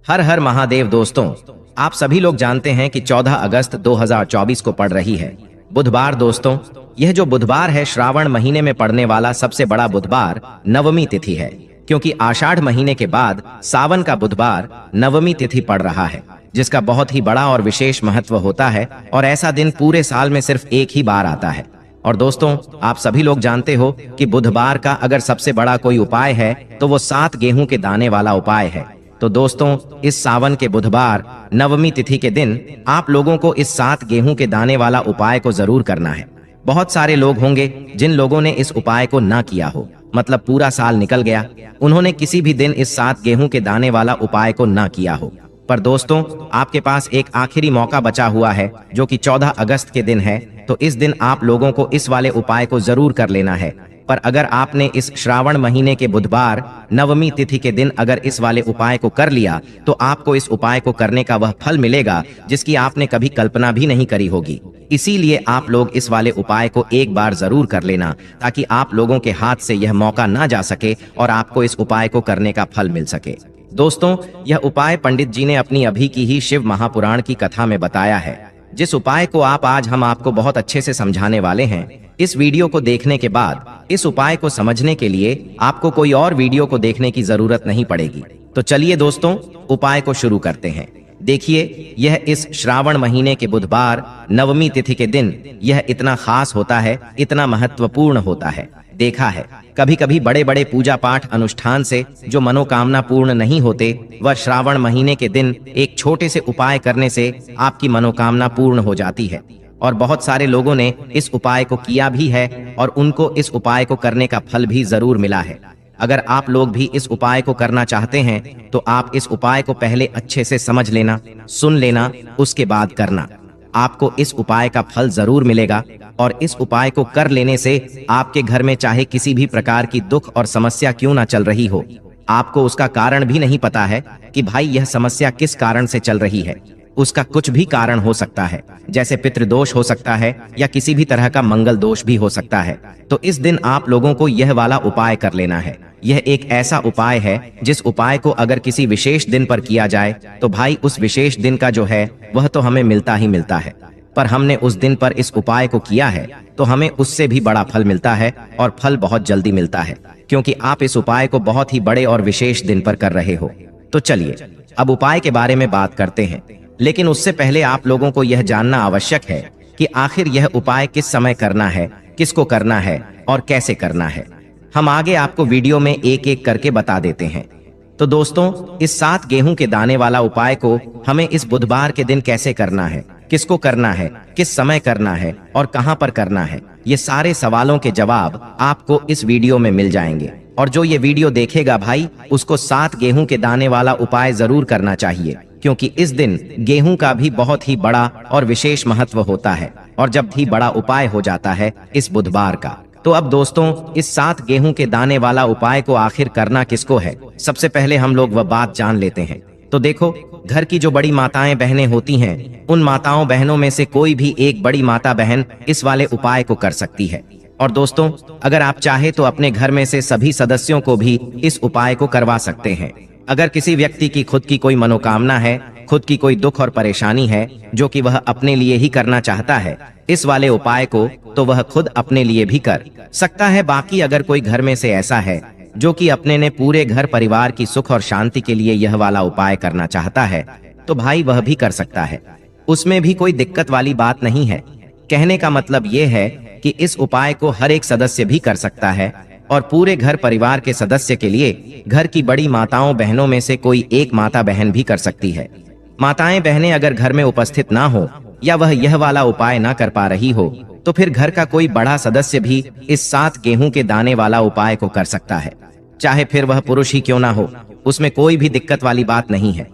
हर हर महादेव दोस्तों, आप सभी लोग जानते हैं कि 14 अगस्त 2024 को पड़ रही है बुधवार। दोस्तों, यह जो बुधवार है श्रावण महीने में पड़ने वाला सबसे बड़ा बुधवार नवमी तिथि है, क्योंकि आषाढ़ महीने के बाद सावन का बुधवार नवमी तिथि पड़ रहा है, जिसका बहुत ही बड़ा और विशेष महत्व होता है। और ऐसा दिन पूरे साल में सिर्फ एक ही बार आता है। और दोस्तों, आप सभी लोग जानते हो कि बुधवार का अगर सबसे बड़ा कोई उपाय है तो वो 7 गेहूं के दाने वाला उपाय है। तो दोस्तों, इस सावन के बुधवार नवमी तिथि के दिन आप लोगों को इस 7 गेहूं के दाने वाला उपाय को जरूर करना है। बहुत सारे लोग होंगे जिन लोगों ने इस उपाय को ना किया हो, मतलब पूरा साल निकल गया, उन्होंने किसी भी दिन इस 7 गेहूं के दाने वाला उपाय को ना किया हो। पर दोस्तों, आपके पास एक आखिरी मौका बचा हुआ है, जो कि 14 अगस्त के दिन है। तो इस दिन आप लोगों को इस वाले उपाय को जरूर कर लेना है। पर अगर आपने इस श्रावण महीने के बुधवार नवमी तिथि के दिन अगर इस वाले उपाय को कर लिया, तो आपको इस उपाय को करने का वह फल मिलेगा जिसकी आपने कभी कल्पना भी नहीं करी होगी। इसीलिए आप लोग इस वाले उपाय को एक बार जरूर कर लेना, ताकि आप लोगों के हाथ से यह मौका ना जा सके और आपको इस उपाय को करने का फल मिल सके। दोस्तों, यह उपाय पंडित जी ने अपनी अभी की ही शिव महापुराण की कथा में बताया है, जिस उपाय को आज हम आपको बहुत अच्छे से समझाने वाले हैं। इस वीडियो को देखने के बाद इस उपाय को समझने के लिए आपको कोई और वीडियो को देखने की जरूरत नहीं पड़ेगी। तो चलिए दोस्तों, उपाय को शुरू करते हैं। देखिए, यह इस श्रावण महीने के बुधवार नवमी तिथि के दिन यह इतना खास होता है, इतना महत्वपूर्ण होता है। देखा है, कभी कभी बड़े बड़े पूजा पाठ अनुष्ठान से जो मनोकामना पूर्ण नहीं होते, वह श्रावण महीने के दिन एक छोटे से उपाय करने से आपकी मनोकामना पूर्ण हो जाती है। और बहुत सारे लोगों ने इस उपाय को किया भी है और उनको इस उपाय को करने का फल भी जरूर मिला है। अगर आप लोग भी इस उपाय को करना चाहते हैं तो आप इस उपाय को पहले अच्छे से समझ लेना, सुन लेना, उसके बाद करना। आपको इस उपाय का फल जरूर मिलेगा। और इस उपाय को कर लेने से आपके घर में चाहे किसी भी प्रकार की दुख और समस्या क्यों ना चल रही हो, आपको उसका कारण भी नहीं पता है कि भाई यह समस्या किस कारण से चल रही है, उसका कुछ भी कारण हो सकता है, जैसे पितृदोष हो सकता है या किसी भी तरह का मंगल दोष भी हो सकता है। तो इस दिन आप लोगों को यह वाला उपाय कर लेना है। यह एक ऐसा उपाय है जिस उपाय को अगर किसी विशेष दिन पर किया जाए तो भाई उस विशेष दिन का जो है वह तो हमें मिलता ही मिलता है। पर हमने उस दिन पर इस उपाय को किया है तो हमें उससे भी बड़ा फल मिलता है, और फल बहुत जल्दी मिलता है, क्योंकि आप इस उपाय को बहुत ही बड़े और विशेष दिन पर कर रहे हो। तो चलिए अब उपाय के बारे में बात करते हैं। लेकिन उससे पहले आप लोगों को यह जानना आवश्यक है कि आखिर यह उपाय किस समय करना है, किसको करना है और कैसे करना है। हम आगे आपको वीडियो में एक एक करके बता देते हैं। तो दोस्तों, इस 7 गेहूं के दाने वाला उपाय को हमें इस बुधवार के दिन कैसे करना है, किसको करना है, किस समय करना है और कहां पर करना है, ये सारे सवालों के जवाब आपको इस वीडियो में मिल जाएंगे। और जो ये वीडियो देखेगा भाई, उसको 7 गेहूं के दाने वाला उपाय जरूर करना चाहिए, क्योंकि इस दिन गेहूं का भी बहुत ही बड़ा और विशेष महत्व होता है। और जब भी बड़ा उपाय हो जाता है इस बुधवार का, तो अब दोस्तों, इस 7 गेहूं के दाने वाला उपाय को आखिर करना किसको है, सबसे पहले हम लोग वह बात जान लेते हैं। तो देखो, घर की जो बड़ी माताएं बहनें होती हैं, उन माताओं बहनों में से कोई भी एक बड़ी माता बहन इस वाले उपाय को कर सकती है। और दोस्तों, अगर आप चाहे तो अपने घर में से सभी सदस्यों को भी इस उपाय को करवा सकते हैं। अगर किसी व्यक्ति की खुद की कोई मनोकामना है, खुद की कोई दुख और परेशानी है जो कि वह अपने लिए ही करना चाहता है इस वाले उपाय को, तो वह खुद अपने लिए भी कर सकता है। बाकी अगर कोई घर में से ऐसा है जो कि अपने ने पूरे घर परिवार की सुख और शांति के लिए यह वाला उपाय करना चाहता है, तो भाई वह भी कर सकता है। उसमें भी कोई दिक्कत वाली बात नहीं है। कहने का मतलब यह है कि इस उपाय को हर एक सदस्य भी कर सकता है, और पूरे घर परिवार के सदस्य के लिए घर की बड़ी माताओं बहनों में से कोई एक माता बहन भी कर सकती है। माताएं बहनें अगर घर में उपस्थित ना हो या वह यह वाला उपाय ना कर पा रही हो, तो फिर घर का कोई बड़ा सदस्य भी इस 7 गेहूं के दाने वाला उपाय को कर सकता है, चाहे फिर वह पुरुष ही क्यों ना हो, उसमें कोई भी दिक्कत वाली बात नहीं है।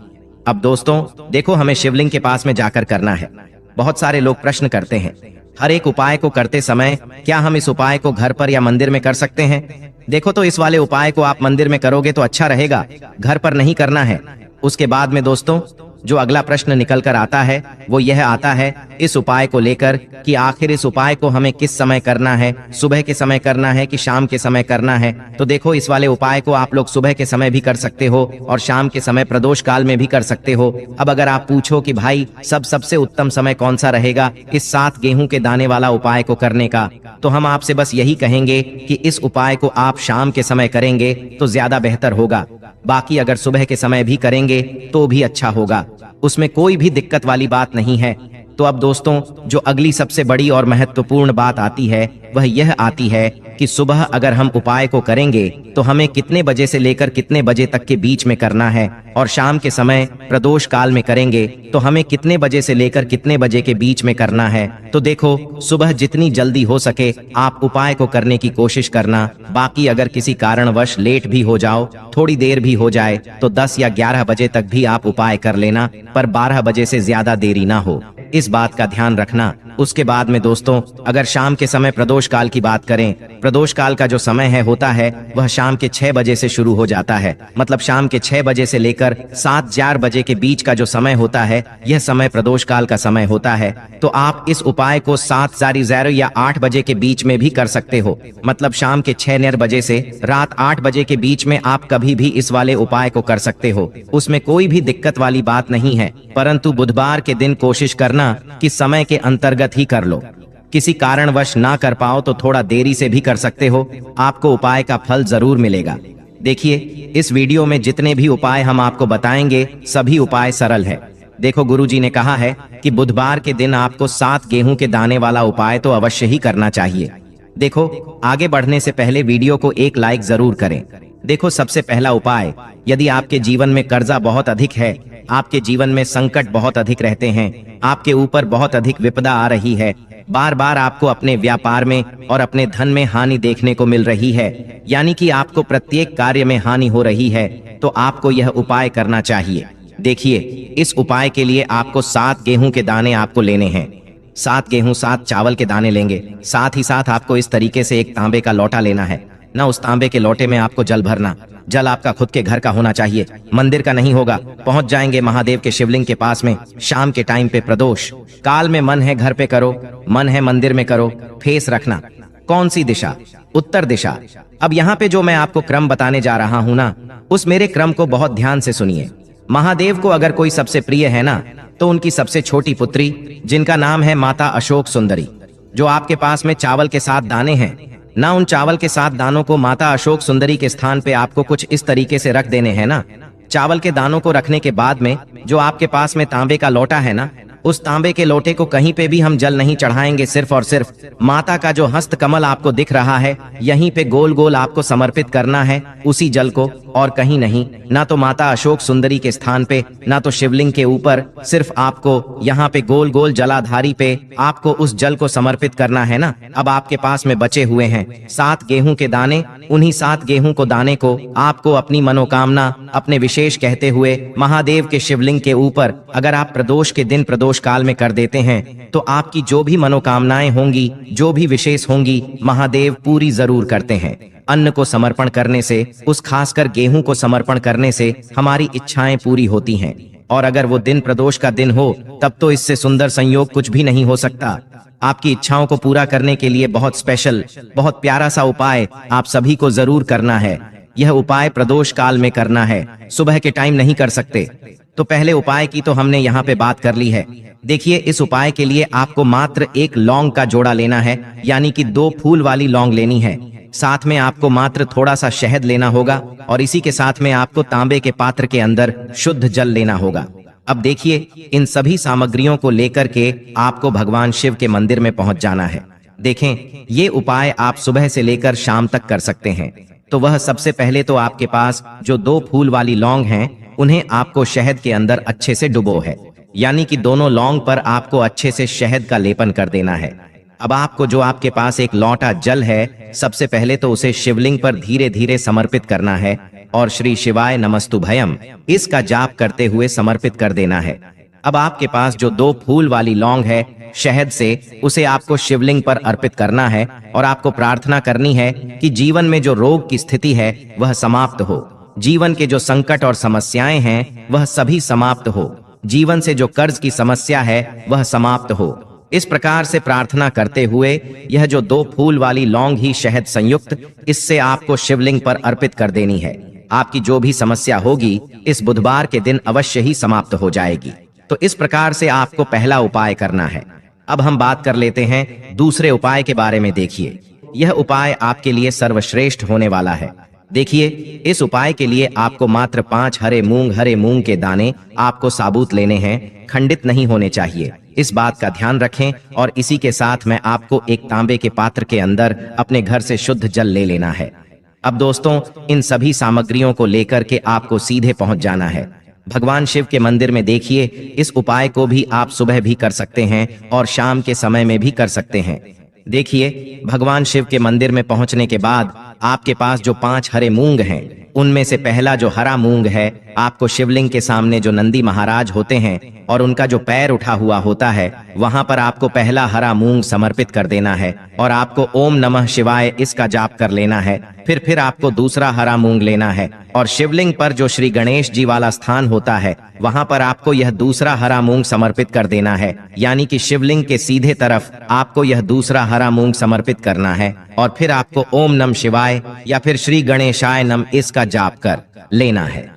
अब दोस्तों देखो, हमें शिवलिंग के पास में जाकर करना है। बहुत सारे लोग प्रश्न करते हैं, हर एक उपाय को करते समय क्या हम इस उपाय को घर पर या मंदिर में कर सकते हैं? देखो, तो इस वाले उपाय को आप मंदिर में करोगे तो अच्छा रहेगा, घर पर नहीं करना है। उसके बाद में दोस्तों, जो अगला प्रश्न निकल कर आता है वो यह आता है इस उपाय को लेकर कि आखिर इस उपाय को हमें किस समय करना है, सुबह के समय करना है कि शाम के समय करना है। तो देखो, इस वाले उपाय को आप लोग सुबह के समय भी कर सकते हो और शाम के समय प्रदोष काल में भी कर सकते हो। अब अगर आप पूछो कि भाई सबसे उत्तम समय कौन सा रहेगा इस 7 गेहूं के दाने वाला उपाय को करने का, तो हम आपसे बस यही कहेंगे कि इस उपाय को आप शाम के समय करेंगे तो ज्यादा बेहतर होगा। बाकी अगर सुबह के समय भी करेंगे तो भी अच्छा होगा, उसमें कोई भी दिक्कत वाली बात नहीं है। तो अब दोस्तों, जो अगली सबसे बड़ी और महत्वपूर्ण बात आती है वह यह आती है कि सुबह अगर हम उपाय को करेंगे तो हमें कितने बजे से लेकर कितने बजे तक के बीच में करना है, और शाम के समय प्रदोष काल में करेंगे तो हमें कितने बजे से लेकर कितने बजे के बीच में करना है। तो देखो, सुबह जितनी जल्दी हो सके आप उपाय को करने की कोशिश करना। बाकी अगर किसी कारणवश लेट भी हो जाओ, थोड़ी देर भी हो जाए, तो 10 या 11 बजे तक भी आप उपाय कर लेना, पर 12 बजे से ज्यादा देरी ना हो, इस बात का ध्यान रखना। उसके बाद में दोस्तों, अगर शाम के समय प्रदोष काल की बात करें, प्रदोष काल का जो समय है होता है वह शाम के 6 बजे से शुरू हो जाता है। मतलब शाम के 6 बजे से लेकर 7-4 बजे के बीच का जो समय होता है यह समय प्रदोष काल का समय होता है। तो आप इस उपाय को 7:00 या 8 बजे के बीच में भी कर सकते हो। मतलब शाम के 6 बजे से रात 8 बजे के बीच में आप कभी भी इस वाले उपाय को कर सकते हो, उसमें कोई भी दिक्कत वाली बात नहीं है। परंतु बुधवार के दिन कोशिश करना कि समय के अंतर्गत ही कर लो। किसी कारणवश ना कर पाओ तो थोड़ा देरी से भी कर सकते हो, आपको उपाय का फल जरूर मिलेगा। देखिए, इस वीडियो में जितने भी उपाय हम आपको बताएंगे सभी उपाय सरल है। देखो, गुरुजी ने कहा है कि बुधवार के दिन आपको 7 गेहूं के दाने वाला उपाय तो अवश्य ही करना चाहिए। देखो, आगे बढ़ने से पहले वीडियो को एक लाइक जरूर करें। देखो, सबसे पहला उपाय, यदि आपके जीवन में कर्जा बहुत अधिक है, आपके जीवन में संकट बहुत अधिक रहते हैं, आपके ऊपर बहुत अधिक विपदा आ रही है, बार बार आपको अपने व्यापार में और अपने धन में हानि देखने को मिल रही है, यानी कि आपको प्रत्येक कार्य में हानि हो रही है, तो आपको यह उपाय करना चाहिए। देखिए, इस उपाय के लिए आपको 7 गेहूं के दाने आपको लेने हैं। 7 गेहूं 7 चावल के दाने लेंगे। साथ ही साथ आपको इस तरीके से एक तांबे का लोटा लेना है ना। उस तांबे के लोटे में आपको जल भरना। जल आपका खुद के घर का होना चाहिए, मंदिर का नहीं होगा। पहुंच जाएंगे महादेव के शिवलिंग के पास में। शाम के टाइम पे प्रदोष काल में मन है घर पे करो, मन है मंदिर में करो। फेस रखना कौन सी दिशा? उत्तर दिशा। अब यहाँ पे जो मैं आपको क्रम बताने जा रहा हूँ ना, उस मेरे क्रम को बहुत ध्यान से सुनिए। महादेव को अगर कोई सबसे प्रिय है ना, तो उनकी सबसे छोटी पुत्री, जिनका नाम है माता अशोक सुंदरी, जो आपके पास में चावल के 7 दाने हैं ना, उन चावल के 7 दानों को माता अशोक सुंदरी के स्थान पे आपको कुछ इस तरीके से रख देने हैं ना। चावल के दानों को रखने के बाद में जो आपके पास में तांबे का लोटा है ना, उस तांबे के लोटे को कहीं पे भी हम जल नहीं चढ़ाएंगे। सिर्फ और सिर्फ माता का जो हस्त कमल आपको दिख रहा है, यहीं पे गोल गोल आपको समर्पित करना है उसी जल को, और कहीं नहीं। ना तो माता अशोक सुंदरी के स्थान पे, ना तो शिवलिंग के ऊपर, सिर्फ आपको यहाँ पे गोल गोल जलाधारी पे आपको उस जल को समर्पित करना है ना। अब आपके पास में बचे हुए हैं 7 गेहूं के दाने। उन्हीं 7 गेहूं को दाने को आपको अपनी मनोकामना, अपने विशेष कहते हुए महादेव के शिवलिंग के ऊपर अगर आप प्रदोष के दिन प्रदोष काल में कर देते हैं, तो आपकी जो भी मनोकामनाएं होंगी, जो भी विशेष होंगी, महादेव पूरी जरूर करते हैं। अन्न को समर्पण करने से, उस खासकर गेहूं को समर्पण करने से हमारी इच्छाएं पूरी होती हैं। और अगर वो दिन प्रदोष का दिन हो, तब तो इससे सुंदर संयोग कुछ भी नहीं हो सकता। आपकी इच्छाओं को पूरा करने के लिए बहुत स्पेशल, बहुत प्यारा सा उपाय आप सभी को जरूर करना है। यह उपाय प्रदोष काल में करना है, सुबह के टाइम नहीं कर सकते। तो पहले उपाय की तो हमने यहाँ पे बात कर ली है। देखिए, इस उपाय के लिए आपको मात्र 1 लौंग का जोड़ा लेना है, यानी कि 2 फूल वाली लौंग लेनी है। साथ में आपको मात्र थोड़ा सा शहद लेना होगा, और इसी के साथ में आपको तांबे के पात्र के अंदर शुद्ध जल लेना होगा। अब देखिए, इन सभी सामग्रियों को लेकर के आपको भगवान शिव के मंदिर में पहुंच जाना है। देखें, ये उपाय आप सुबह से लेकर शाम तक कर सकते हैं। तो वह सबसे पहले तो आपके पास जो 2 फूल वाली लौंग हैं, उन्हें आपको शहद के अंदर अच्छे से डुबो है, यानी कि दोनों लौंग पर आपको अच्छे से शहद का लेपन कर देना है। अब आपको जो आपके पास एक लोटा जल है, सबसे पहले तो उसे शिवलिंग पर धीरे धीरे समर्पित करना है, और श्री शिवाय नमस्तुभयम इसका जाप करते हुए समर्पित कर देना है। अब आपके पास जो 2 फूल वाली लौंग है, शहद से उसे आपको शिवलिंग पर अर्पित करना है, और आपको प्रार्थना करनी है कि जीवन में जो रोग की स्थिति है वह समाप्त हो, जीवन के जो संकट और समस्याएं हैं वह सभी समाप्त हो। जीवन से जो कर्ज की समस्या है वह समाप्त हो। इस प्रकार से प्रार्थना करते हुए यह जो 2 फूल वाली लौंग ही शहद संयुक्त, इससे आपको शिवलिंग पर अर्पित कर देनी है। आपकी जो भी समस्या होगी इस बुधवार के दिन अवश्य ही समाप्त हो जाएगी। तो इस प्रकार से आपको पहला उपाय करना है। अब हम बात कर लेते हैं दूसरे उपाय के बारे में। देखिए, यह उपाय आपके लिए सर्वश्रेष्ठ होने वाला है। देखिए, इस उपाय के लिए आपको मात्र 5 हरे मूंग के दाने आपको साबुत लेने हैं, खंडित नहीं होने चाहिए। इस बात का ध्यान रखें। और इसी के साथ में आपको एक तांबे के पात्र के अंदर अपने घर से शुद्ध जल ले लेना है। अब दोस्तों, इन सभी सामग्रियों को लेकर के आपको सीधे पहुंच जाना है भगवान शिव के मंदिर में। देखिए, इस उपाय को भी आप सुबह भी कर सकते हैं और शाम के समय में भी कर सकते हैं। देखिए, भगवान शिव के मंदिर में पहुंचने के बाद आपके पास जो 5 हरे मूंग हैं, उनमें से पहला जो हरा मूंग है, आपको शिवलिंग के सामने जो नंदी महाराज होते हैं और उनका जो पैर उठा हुआ होता है, वहां पर आपको पहला हरा मूंग समर्पित कर देना है और आपको ओम नमः शिवाय इसका जाप कर लेना है। फिर आपको दूसरा हरा मूंग लेना है और शिवलिंग पर जो श्री गणेश जी वाला स्थान होता है, वहां पर आपको यह दूसरा हरा मूंग समर्पित कर देना है। यानी कि शिवलिंग के सीधे तरफ आपको यह दूसरा हरा मूंग समर्पित करना है और फिर आपको ओम नम शिवाय या फिर श्री गणेशाय नम इसका जाप कर लेना है।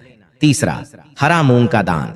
तीसरा, हरा मूंग का दान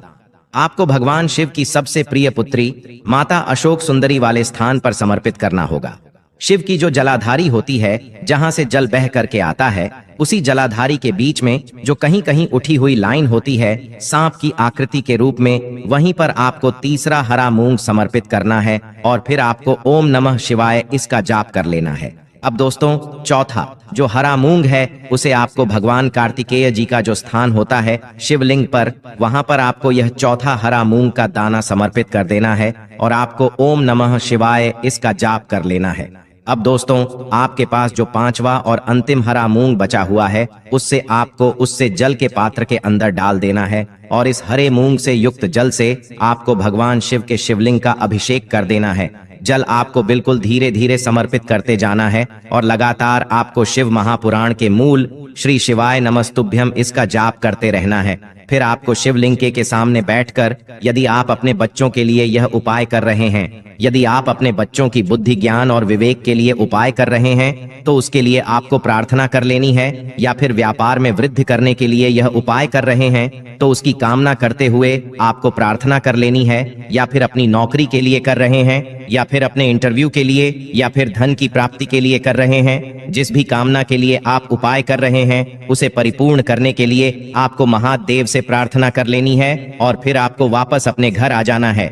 आपको भगवान शिव की सबसे प्रिय पुत्री माता अशोक सुंदरी वाले स्थान पर समर्पित करना होगा। शिव की जो जलाधारी होती है, जहां से जल बह करके आता है, उसी जलाधारी के बीच में जो कहीं कहीं उठी हुई लाइन होती है सांप की आकृति के रूप में, वहीं पर आपको तीसरा हरा मूंग समर्पित करना है और फिर आपको ओम नमः शिवाय इसका जाप कर लेना है। अब दोस्तों, चौथा जो हरा मूंग है, उसे आपको भगवान कार्तिकेय जी का जो स्थान होता है शिवलिंग पर, वहां पर आपको यह चौथा हरा मूंग का दाना समर्पित कर देना है और आपको ओम नमः शिवाय इसका जाप कर लेना है। अब दोस्तों, आपके पास जो 5वां और अंतिम हरा मूंग बचा हुआ है, उससे आपको उससे जल के पात्र के अंदर डाल देना है और इस हरे मूंग से युक्त जल से आपको भगवान शिव के शिवलिंग का अभिषेक कर देना है। जल आपको बिल्कुल धीरे धीरे समर्पित करते जाना है और लगातार आपको शिव महापुराण के मूल श्री शिवाय नमस्तुभ्यम इसका जाप करते रहना है। फिर आपको शिवलिंग के सामने बैठकर, यदि आप अपने बच्चों के लिए यह उपाय कर रहे हैं, यदि आप अपने बच्चों की बुद्धि ज्ञान और विवेक के लिए उपाय कर रहे हैं, तो उसके लिए आपको प्रार्थना कर लेनी है। या फिर व्यापार में वृद्धि करने के लिए यह उपाय कर रहे हैं, तो उसकी कामना करते हुए आपको प्रार्थना कर लेनी है। या फिर अपनी नौकरी के लिए कर रहे हैं, या फिर अपने इंटरव्यू के लिए, या फिर धन की प्राप्ति के लिए कर रहे हैं, जिस भी कामना के लिए आप उपाय कर रहे हैं, उसे परिपूर्ण करने के लिए आपको महादेव से प्रार्थना कर लेनी है और फिर आपको वापस अपने घर आ जाना है।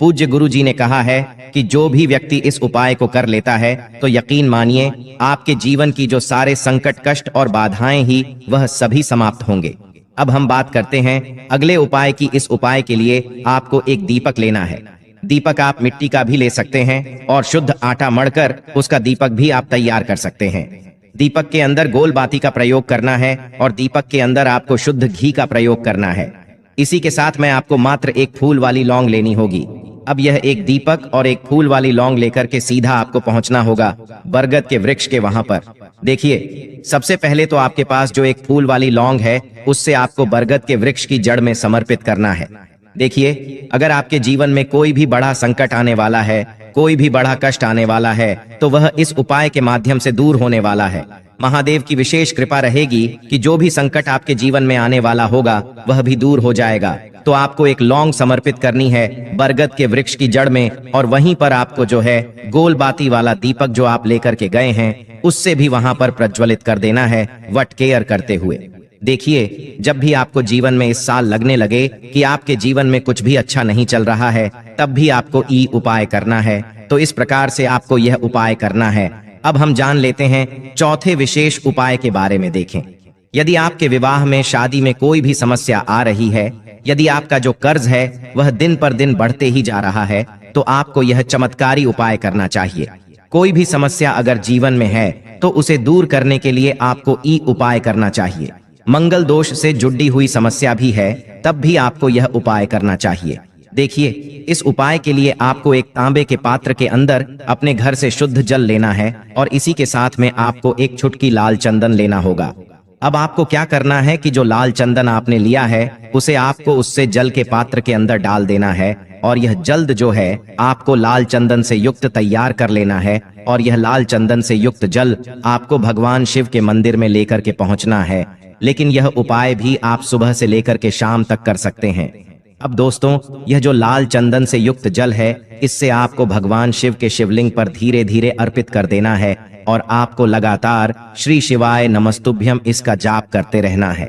पूज्य गुरु जी ने कहा है कि जो भी व्यक्ति इस उपाय को कर लेता है, तो यकीन मानिए आपके जीवन की जो सारे संकट, कष्ट और बाधाएं ही वह सभी समाप्त होंगे। अब हम बात करते हैं अगले उपाय की। इस उपाय के लिए आपको एक दीपक लेना है। दीपक आप मिट्टी का भी ले सकते हैं और शुद्ध आटा मढ़कर उसका दीपक भी आप तैयार कर सकते हैं। दीपक के अंदर गोल बाती का प्रयोग करना है और दीपक के अंदर आपको शुद्ध घी का प्रयोग करना है। इसी के साथ में आपको मात्र एक फूल वाली लौंग लेनी होगी। अब यह एक दीपक और एक फूल वाली लौंग लेकर के सीधा आपको पहुंचना होगा बरगद के वृक्ष के वहां पर। देखिए, सबसे पहले तो आपके पास जो एक फूल वाली लौंग है, उससे आपको बरगद के वृक्ष की जड़ में समर्पित करना है। देखिए, अगर आपके जीवन में कोई भी बड़ा संकट आने वाला है, कोई भी बड़ा कष्ट आने वाला है, तो वह इस उपाय के माध्यम से दूर होने वाला है। महादेव की विशेष कृपा रहेगी कि जो भी संकट आपके जीवन में आने वाला होगा, वह भी दूर हो जाएगा। तो आपको एक लौंग समर्पित करनी है बरगद के वृक्ष की जड़ में और वहीं पर आपको जो है गोल बाती वाला दीपक जो आप लेकर के गए हैं, उससे भी वहां पर प्रज्वलित कर देना है वट केयर करते हुए। देखिए, जब भी आपको जीवन में इस साल लगने लगे कि आपके जीवन में कुछ भी अच्छा नहीं चल रहा है, तब भी आपको ई उपाय करना है। तो इस प्रकार से आपको यह उपाय करना है। अब हम जान लेते हैं चौथे विशेष उपाय के बारे में। देखें, यदि आपके विवाह में, शादी में कोई भी समस्या आ रही है, यदि आपका जो कर्ज है वह दिन पर दिन बढ़ते ही जा रहा है, तो आपको यह चमत्कारी उपाय करना चाहिए। कोई भी समस्या अगर जीवन में है, तो उसे दूर करने के लिए आपको ई उपाय करना चाहिए। मंगल दोष से जुड़ी हुई समस्या भी है, तब भी आपको यह उपाय करना चाहिए। देखिए, इस उपाय के लिए आपको एक तांबे के पात्र के अंदर अपने घर से शुद्ध जल लेना है और इसी के साथ में आपको एक चुटकी लाल चंदन लेना होगा अब आपको क्या करना है कि जो लाल चंदन आपने लिया है उसे आपको उससे जल के पात्र के अंदर डाल देना है और यह जल्द जो है आपको लाल चंदन से युक्त तैयार कर लेना है और यह लाल चंदन से युक्त जल आपको भगवान शिव के मंदिर में लेकर के पहुंचना है। लेकिन यह उपाय भी आप सुबह से लेकर के शाम तक कर सकते हैं। अब दोस्तों, यह जो लाल चंदन से युक्त जल है इससे आपको भगवान शिव के शिवलिंग पर धीरे धीरे अर्पित कर देना है और आपको लगातार श्री शिवाय नमस्तुभ्यम इसका जाप करते रहना है।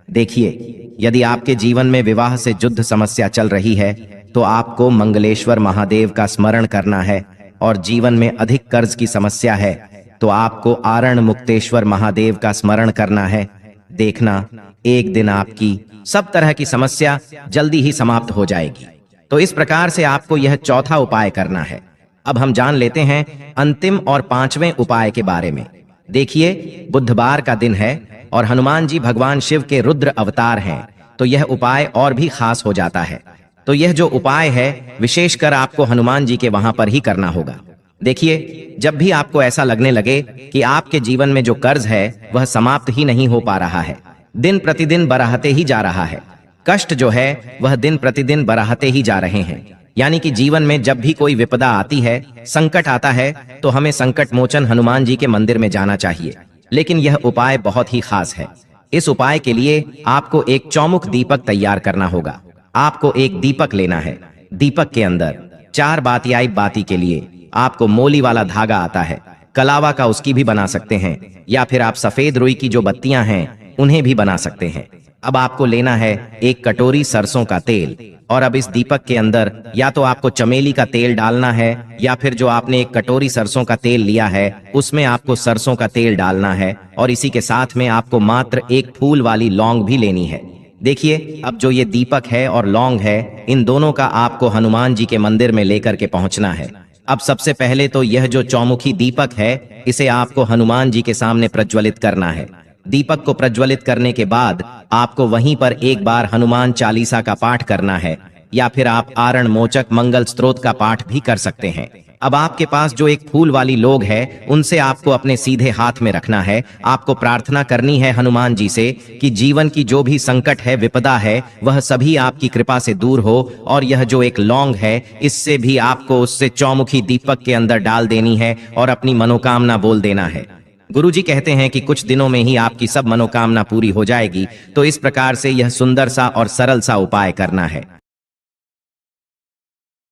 देखिए, यदि आपके जीवन में विवाह से युद्ध समस्या चल रही है तो आपको मंगलेश्वर महादेव का स्मरण करना है और जीवन में अधिक कर्ज की समस्या है तो आपको आरण मुक्तेश्वर महादेव का स्मरण करना है। देखना, एक दिन आपकी सब तरह की समस्या जल्दी ही समाप्त हो जाएगी। तो इस प्रकार से आपको यह चौथा उपाय करना है। अब हम जान लेते हैं अंतिम और पांचवें उपाय के बारे में। देखिए, बुधवार का दिन है और हनुमान जी भगवान शिव के रुद्र अवतार हैं, तो यह उपाय और भी खास हो जाता है। तो यह जो उपाय है विशेषकर आपको हनुमान जी के वहां पर ही करना होगा। देखिए, जब भी आपको ऐसा लगने लगे कि आपके जीवन में जो कर्ज है वह समाप्त ही नहीं हो पा रहा है, दिन प्रतिदिन बढ़ते ही जा रहा है, कष्ट जो है वह दिन प्रतिदिन बढ़ते ही जा रहे हैं, यानी कि जीवन में जब भी कोई विपदा आती है, संकट आता है, तो हमें संकट मोचन हनुमान जी के मंदिर में जाना चाहिए। लेकिन यह उपाय बहुत ही खास है। इस उपाय के लिए आपको एक चौमुख दीपक तैयार करना होगा। आपको एक दीपक लेना है। दीपक के अंदर 4 बातियाई बाती के लिए आपको मोली वाला धागा आता है, कलावा का उसकी भी बना सकते हैं, या फिर आप सफेद रुई की जो बत्तियां हैं उन्हें भी बना सकते हैं। अब आपको लेना है एक कटोरी सरसों का तेल और अब इस दीपक के अंदर या तो आपको चमेली का तेल डालना है या फिर जो आपने एक कटोरी सरसों का तेल लिया है उसमें आपको सरसों का तेल डालना है और इसी के साथ में आपको मात्र एक फूल वाली लौंग भी लेनी है। देखिए, अब जो ये दीपक है और लौंग है, इन दोनों का आपको हनुमान जी के मंदिर में लेकर के पहुंचना है। अब सबसे पहले तो यह जो चौमुखी दीपक है इसे आपको हनुमान जी के सामने प्रज्वलित करना है। दीपक को प्रज्वलित करने के बाद आपको वहीं पर एक बार हनुमान चालीसा का पाठ करना है या फिर आप आरण मोचक मंगल स्तोत्र का पाठ भी कर सकते हैं। अब आपके पास जो एक फूल वाली लोग है उनसे आपको अपने सीधे हाथ में रखना है। आपको प्रार्थना करनी है हनुमान जी से कि जीवन की जो भी संकट है, विपदा है, वह सभी आपकी कृपा से दूर हो और यह जो एक लौंग है इससे भी आपको उससे चौमुखी दीपक के अंदर डाल देनी है और अपनी मनोकामना बोल देना है। गुरुजी कहते हैं कि कुछ दिनों में ही आपकी सब मनोकामना पूरी हो जाएगी। तो इस प्रकार से यह सुंदर सा और सरल सा उपाय करना है।